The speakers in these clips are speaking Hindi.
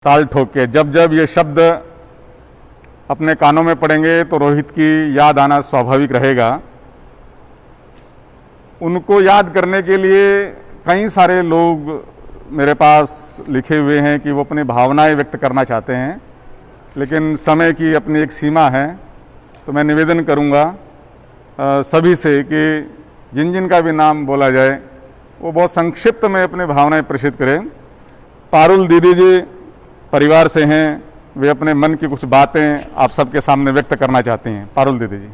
ताल ठोक के जब जब ये शब्द अपने कानों में पड़ेंगे तो रोहित की याद आना स्वाभाविक रहेगा। उनको याद करने के लिए कई सारे लोग मेरे पास लिखे हुए हैं कि वो अपनी भावनाएं व्यक्त करना चाहते हैं, लेकिन समय की अपनी एक सीमा है। तो मैं निवेदन करूंगा सभी से कि जिन जिन का भी नाम बोला जाए वो बहुत संक्षिप्त में अपनी भावनाएं प्रेषित करें। पारुल दीदी जी परिवार से हैं, वे अपने मन की कुछ बातें आप सबके सामने व्यक्त करना चाहती हैं। पारुल दीदी जी।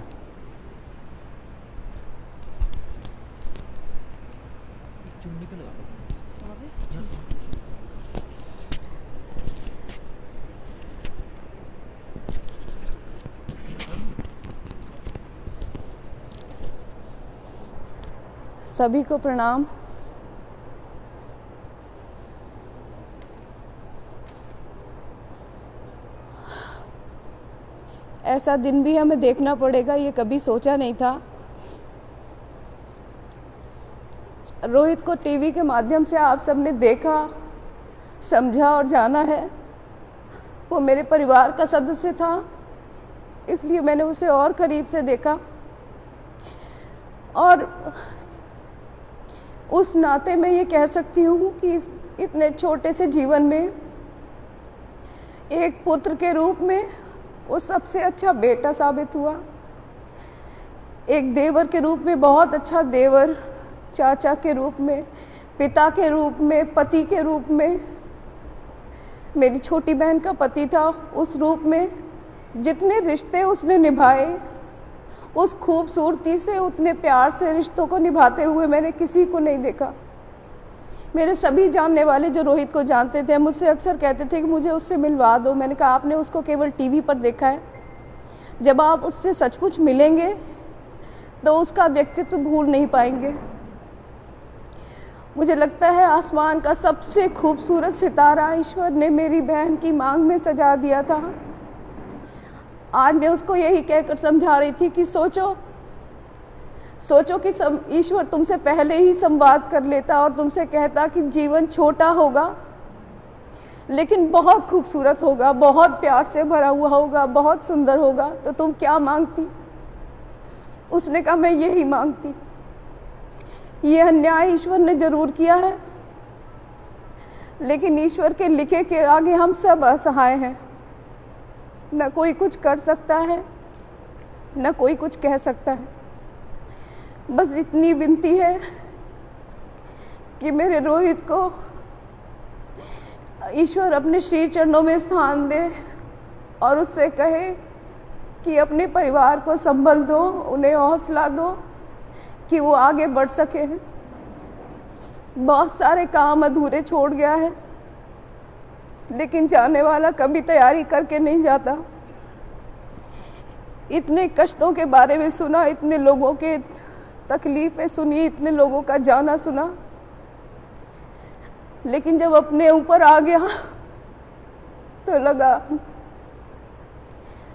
सभी को प्रणाम। ऐसा दिन भी हमें देखना पड़ेगा, ये कभी सोचा नहीं था। रोहित को टीवी के माध्यम से आप सबने देखा, समझा और जाना है। वो मेरे परिवार का सदस्य था, इसलिए मैंने उसे और करीब से देखा और उस नाते मैं ये कह सकती हूँ कि इतने छोटे से जीवन में एक पुत्र के रूप में वो सबसे अच्छा बेटा साबित हुआ। एक देवर के रूप में बहुत अच्छा देवर, चाचा के रूप में, पिता के रूप में, पति के रूप में, मेरी छोटी बहन का पति था, उस रूप में जितने रिश्ते उसने निभाए, उस खूबसूरती से, उतने प्यार से रिश्तों को निभाते हुए मैंने किसी को नहीं देखा। मेरे सभी जानने वाले जो रोहित को जानते थे मुझसे अक्सर कहते थे कि मुझे उससे मिलवा दो। मैंने कहा आपने उसको केवल टीवी पर देखा है, जब आप उससे सचमुच मिलेंगे तो उसका व्यक्तित्व भूल नहीं पाएंगे। मुझे लगता है आसमान का सबसे खूबसूरत सितारा ईश्वर ने मेरी बहन की मांग में सजा दिया था। आज मैं उसको यही कहकर समझा रही थी कि सोचो कि ईश्वर तुमसे पहले ही संवाद कर लेता और तुमसे कहता कि जीवन छोटा होगा लेकिन बहुत खूबसूरत होगा, बहुत प्यार से भरा हुआ होगा, बहुत सुंदर होगा, तो तुम क्या मांगती? उसने कहा मैं यही मांगती। ये अन्याय ईश्वर ने जरूर किया है, लेकिन ईश्वर के लिखे के आगे हम सब असहाय हैं। न कोई कुछ कर सकता है, न कोई कुछ कह सकता है। बस इतनी विनती है कि मेरे रोहित को ईश्वर अपने श्री चरणों में स्थान दे और उससे कहे कि अपने परिवार को संभल दो, उन्हें हौसला दो कि वो आगे बढ़ सके। बहुत सारे काम अधूरे छोड़ गया है, लेकिन जाने वाला कभी तैयारी करके नहीं जाता। इतने कष्टों के बारे में सुना, इतने लोगों के तकलीफें सुनी, इतने लोगों का जाना सुना, लेकिन जब अपने ऊपर आ गया तो लगा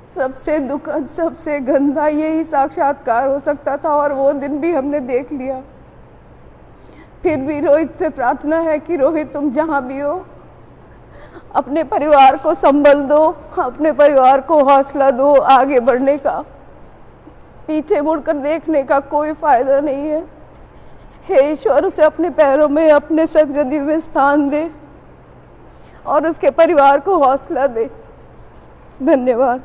सबसे दुखद, सबसे गंदा यही साक्षात्कार हो सकता था और वो दिन भी हमने देख लिया। फिर भी रोहित से प्रार्थना है कि रोहित तुम जहाँ भी हो अपने परिवार को संभल दो, अपने परिवार को हौसला दो। आगे बढ़ने का, पीछे मुड़कर देखने का कोई फायदा नहीं है। हे ईश्वर उसे अपने पैरों में, अपने सदगदी में स्थान दे और उसके परिवार को हौसला दे। धन्यवाद।